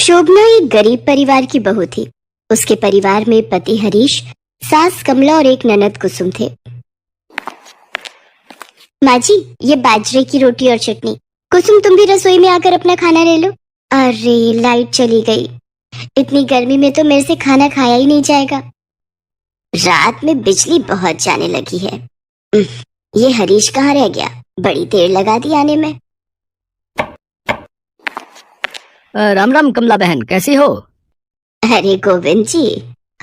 शोभना एक गरीब परिवार की बहू थी। उसके परिवार में पति हरीश, सास कमला और एक ननद कुसुम थे। माँ जी, ये बाजरे की रोटी और चटनी। कुसुम, तुम भी रसोई में आकर अपना खाना ले लो। अरे, लाइट चली गई। इतनी गर्मी में तो मेरे से खाना खाया ही नहीं जाएगा। रात में बिजली बहुत जाने लगी है। ये हरीश कहाँ रह गया? बड़ी देर लगा दी आने में। राम राम कमला बहन, कैसी हो? अरे गोविंद जी,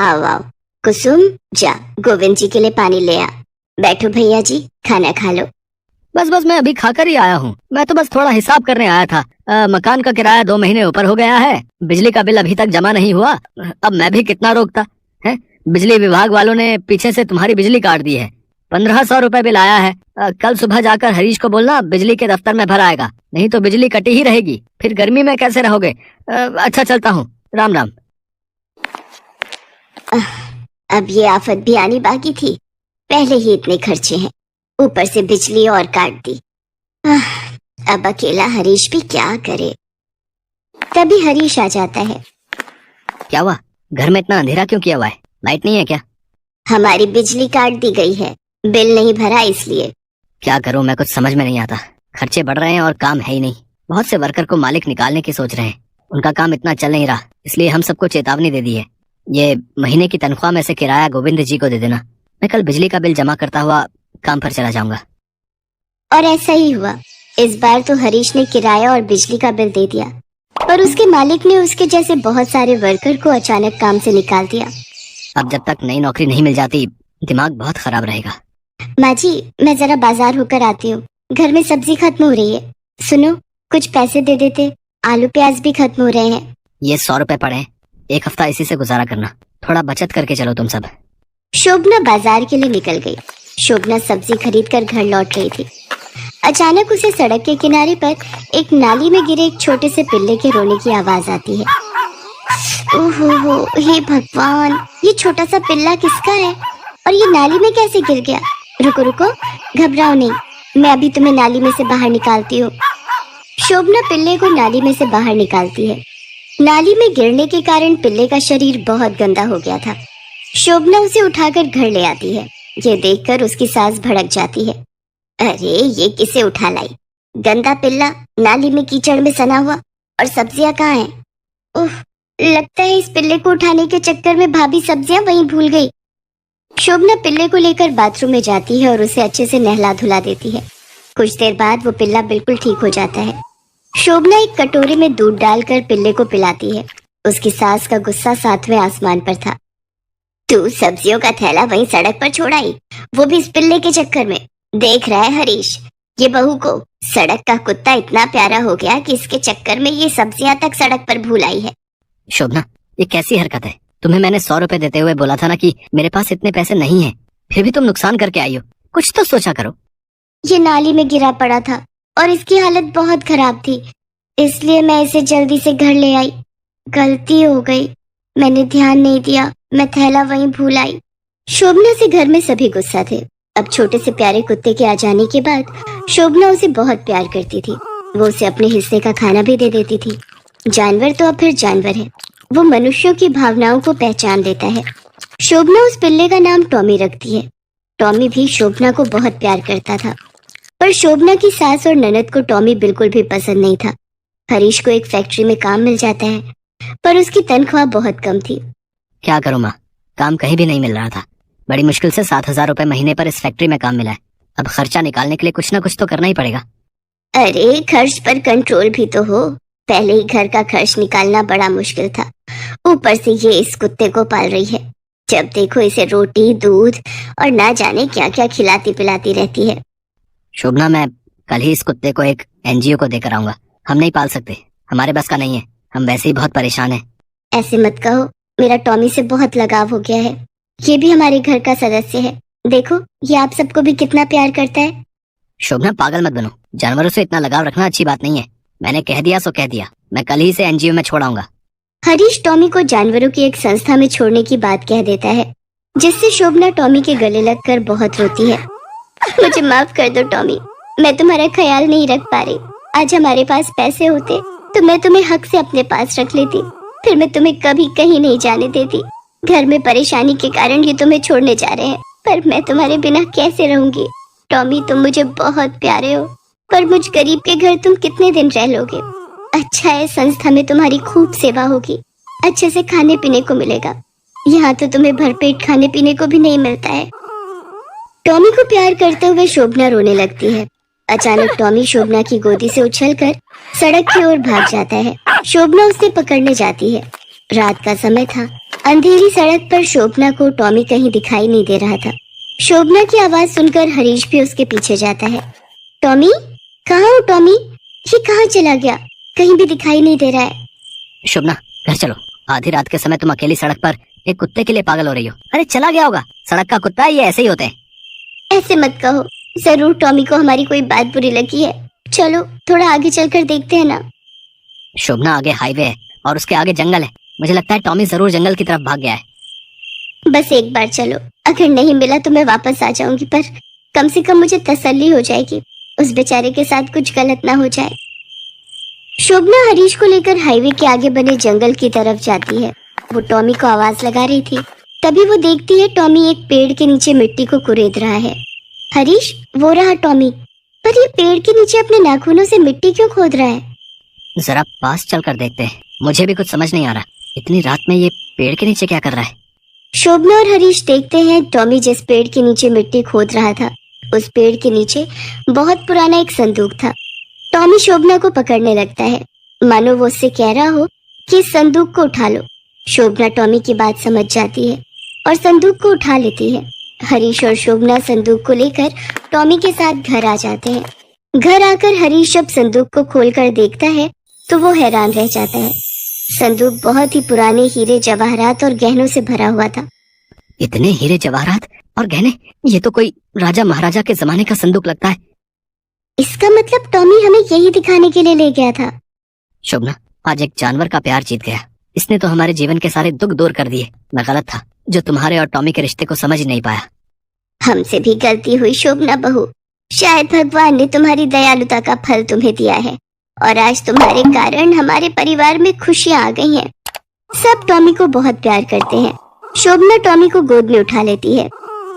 आओ आओ। कुसुम, जा गोविंद जी के लिए पानी ले आ। बैठो भैया जी, खाना खा लो। बस मैं अभी खाकर ही आया हूँ। मैं तो बस थोड़ा हिसाब करने आया था। मकान का किराया 2 महीने ऊपर हो गया है। बिजली का बिल अभी तक जमा नहीं हुआ। अब मैं भी कितना रोकता है। बिजली विभाग वालों ने पीछे से तुम्हारी बिजली काट दी है। 1500 रुपए बिल आया है। कल सुबह जाकर हरीश को बोलना बिजली के दफ्तर में भर आएगा, नहीं तो बिजली कटी ही रहेगी। फिर गर्मी में कैसे रहोगे? अच्छा, चलता हूँ। राम राम। अब ये आफत भी आनी बाकी थी। पहले ही इतने खर्चे हैं, ऊपर से बिजली और काट दी। अब अकेला हरीश भी क्या करे। तभी हरीश आ जाता है। क्या हुआ? घर में इतना अंधेरा क्यों किया हुआ है? लाइट नहीं है क्या? हमारी बिजली काट दी गई है, बिल नहीं भरा इसलिए। क्या करूं, मैं कुछ समझ में नहीं आता। खर्चे बढ़ रहे हैं और काम है ही नहीं। बहुत से वर्कर को मालिक निकालने की सोच रहे हैं। उनका काम इतना चल नहीं रहा, इसलिए हम सबको चेतावनी दे दी है। ये महीने की तनख्वाह में से किराया गोविंद जी को दे देना। मैं कल बिजली का बिल जमा करता हुआ काम पर चला जाऊंगा। और ऐसा ही हुआ। इस बार तो हरीश ने किराया और बिजली का बिल दे दिया, पर उसके मालिक ने उसके जैसे बहुत सारे वर्कर को अचानक काम से निकाल दिया। अब जब तक नई नौकरी नहीं मिल जाती, दिमाग बहुत खराब रहेगा। माँ जी, मैं जरा बाजार होकर आती हूँ। घर में सब्जी खत्म हो रही है। सुनो, कुछ पैसे दे देते, आलू प्याज भी खत्म हो रहे हैं। ये 100 रुपए पड़े, एक हफ्ता इसी से गुजारा करना। थोड़ा बचत करके चलो तुम सब। शोभना बाजार के लिए निकल गई। शोभना सब्जी खरीद कर घर लौट रही थी। अचानक उसे सड़क के किनारे पर एक नाली में गिरे एक छोटे से पिल्ले के रोने की आवाज आती है। ओहो, हे भगवान, ये छोटा सा पिल्ला किसका है और ये नाली में कैसे गिर गया? रुको रुको, घबराओ नहीं, मैं अभी तुम्हें नाली में से बाहर निकालती हूँ। शोभना पिल्ले को नाली में से बाहर निकालती है। नाली में गिरने के कारण पिल्ले का शरीर बहुत गंदा हो गया था। शोभना उसे उठाकर घर ले आती है। ये देखकर उसकी सास भड़क जाती है। अरे, ये किसे उठा लाई? गंदा पिल्ला नाली में कीचड़ में सना हुआ, और सब्जियां कहाँ हैं? उफ, लगता है इस पिल्ले को उठाने के चक्कर में भाभी सब्जियां वहीं भूल गई। शोभना पिल्ले को लेकर बाथरूम में जाती है और उसे अच्छे से नहला धुला देती है। कुछ देर बाद वो पिल्ला बिल्कुल ठीक हो जाता है। शोभना एक कटोरे में दूध डालकर पिल्ले को पिलाती है। उसकी सास का गुस्सा 7वें आसमान पर था। तू सब्जियों का थैला वहीं सड़क पर छोड़ आई, वो भी इस पिल्ले के चक्कर में। देख रहा है हरीश, ये बहू को सड़क का कुत्ता इतना प्यारा हो गया कि इसके चक्कर में ये सब्जियां तक सड़क पर भूल आई है। शोभना, ये कैसी हरकत है? तुम्हें मैंने 100 रुपए देते हुए बोला था ना कि मेरे पास इतने पैसे नहीं हैं, फिर भी तुम नुकसान करके आई हो। कुछ तो सोचा करो। ये नाली में गिरा पड़ा था और इसकी हालत बहुत खराब थी, इसलिए मैं इसे जल्दी से घर ले आई। गलती हो गई, मैंने ध्यान नहीं दिया, मैं थैला वहीं भूल आई। शोभना से घर में सभी गुस्सा थे। अब छोटे से प्यारे कुत्ते के आ जाने के बाद शोभना उसे बहुत प्यार करती थी। वो उसे अपने हिस्से का खाना भी दे देती थी। जानवर तो अब फिर जानवर है, वो मनुष्यों की भावनाओं को पहचान लेता है। शोभना उस पिल्ले का नाम टॉमी रखती है। टॉमी भी शोभना को बहुत प्यार करता था, पर शोभना की सास और ननद को टॉमी बिल्कुल भी पसंद नहीं था। हरीश को एक फैक्ट्री में काम मिल जाता है, पर उसकी तनख्वाह बहुत कम थी। क्या करूं माँ, काम कहीं भी नहीं मिल रहा था। बड़ी मुश्किल से 7000 रुपए महीने पर इस फैक्ट्री में काम मिला है। अब खर्चा निकालने के लिए कुछ ना कुछ तो करना ही पड़ेगा। अरे, खर्च पर कंट्रोल भी तो हो। पहले ही घर का खर्च निकालना बड़ा मुश्किल था, ऊपर से ये इस कुत्ते को पाल रही है। जब देखो इसे रोटी, दूध और ना जाने क्या क्या खिलाती पिलाती रहती है। शोभना, मैं कल ही इस कुत्ते को एक NGO को देकर आऊंगा। हम नहीं पाल सकते, हमारे बस का नहीं है। हम वैसे ही बहुत परेशान हैं। ऐसे मत कहो, मेरा टॉमी से बहुत लगाव हो गया है। ये भी हमारे घर का सदस्य है। देखो, ये आप सबको भी कितना प्यार करता है। शोभना, पागल मत बनो। जानवरों से इतना लगाव रखना अच्छी बात नहीं है। मैंने कह दिया सो कह दिया। मैं कल ही से NGO में छोड़ आऊंगा। हरीश टॉमी को जानवरों की एक संस्था में छोड़ने की बात कह देता है, जिससे शोभना टॉमी के गले लगकर बहुत रोती है। मुझे माफ कर दो टॉमी, मैं तुम्हारा ख्याल नहीं रख पा रही। आज हमारे पास पैसे होते तो मैं तुम्हें हक से अपने पास रख लेती, फिर मैं तुम्हें कभी कहीं नहीं जाने देती। घर में परेशानी के कारण ये तुम्हें छोड़ने जा रहे हैं, पर मैं तुम्हारे बिना कैसे रहूंगी। टॉमी, तुम मुझे बहुत प्यारे हो, पर मुझ गरीब के घर तुम कितने दिन रह लोगे। अच्छा है, संस्था में तुम्हारी खूब सेवा होगी, अच्छे से खाने पीने को मिलेगा। यहाँ तो तुम्हें भरपेट खाने पीने को भी नहीं मिलता है। टॉमी को प्यार करते हुए शोभना रोने लगती है। अचानक टॉमी शोभना की गोदी से उछलकर सड़क की ओर भाग जाता है। शोभना उसे पकड़ने जाती है। रात का समय था। अंधेरी सड़क पर शोभना को टॉमी कहीं दिखाई नहीं दे रहा था। शोभना की आवाज सुनकर हरीश भी उसके पीछे जाता है। टॉमी, कहाँ हो टॉमी? ये कहाँ चला गया? कहीं भी दिखाई नहीं दे रहा है। शोभना, घर चलो। आधी रात के समय तुम अकेली सड़क पर एक कुत्ते के लिए पागल हो रही हो। अरे चला गया होगा, सड़क का कुत्ता ये ऐसे ही होते हैं। ऐसे मत कहो, जरूर टॉमी को हमारी कोई बात बुरी लगी है। चलो थोड़ा आगे चलकर देखते हैं ना। शोभना, आगे हाईवे है और उसके आगे जंगल है। मुझे लगता है टॉमी जरूर जंगल की तरफ भाग गया है। बस एक बार चलो, अगर नहीं मिला तो मैं वापस आ जाऊंगी, पर कम से कम मुझे तसल्ली हो जाएगी, उस बेचारे के साथ कुछ गलत ना हो जाए। शोभना हरीश को लेकर हाईवे के आगे बने जंगल की तरफ जाती है। वो टॉमी को आवाज लगा रही थी। तभी वो देखती है टॉमी एक पेड़ के नीचे मिट्टी को कुरेद रहा है। हरीश, वो रहा टॉमी, पर ये पेड़ के नीचे अपने नाखूनों से मिट्टी क्यों खोद रहा है? जरा पास चलकर देखते हैं। मुझे भी कुछ समझ नहीं आ रहा, इतनी रात में ये पेड़ के नीचे क्या कर रहा है। शोभना और हरीश देखते हैं टॉमी जिस पेड़ के नीचे मिट्टी खोद रहा था, उस पेड़ के नीचे बहुत पुराना एक संदूक था। टॉमी शोभना को पकड़ने लगता है, मानो वो उससे कह रहा हो कि इस संदूक को उठा लो। शोभना टॉमी की बात समझ जाती है और संदूक को उठा लेती है। हरीश और शोभना संदूक को लेकर टॉमी के साथ घर आ जाते हैं। घर आकर हरीश जब संदूक को खोलकर देखता है तो वो हैरान रह जाता है। संदूक बहुत ही पुराने हीरे जवाहरात और गहनों से भरा हुआ था। इतने हीरे जवाहरात और गहने, ये तो कोई राजा महाराजा के जमाने का संदूक लगता है। इसका मतलब टॉमी हमें यही दिखाने के लिए ले गया था। शोभना, आज एक जानवर का प्यार जीत गया। इसने तो हमारे जीवन के सारे दुख दूर कर दिए। मैं गलत था जो तुम्हारे और टॉमी के रिश्ते को समझ नहीं पाया। हमसे भी गलती हुई शोभना बहू। शायद भगवान ने तुम्हारी दयालुता का फल तुम्हें दिया है और आज तुम्हारे कारण हमारे परिवार में खुशियां आ गई हैं। सब टॉमी को बहुत प्यार करते हैं। शोभना टॉमी को गोद में उठा लेती है।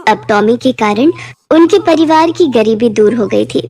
अब टॉमी के कारण उनके परिवार की गरीबी दूर हो गई थी।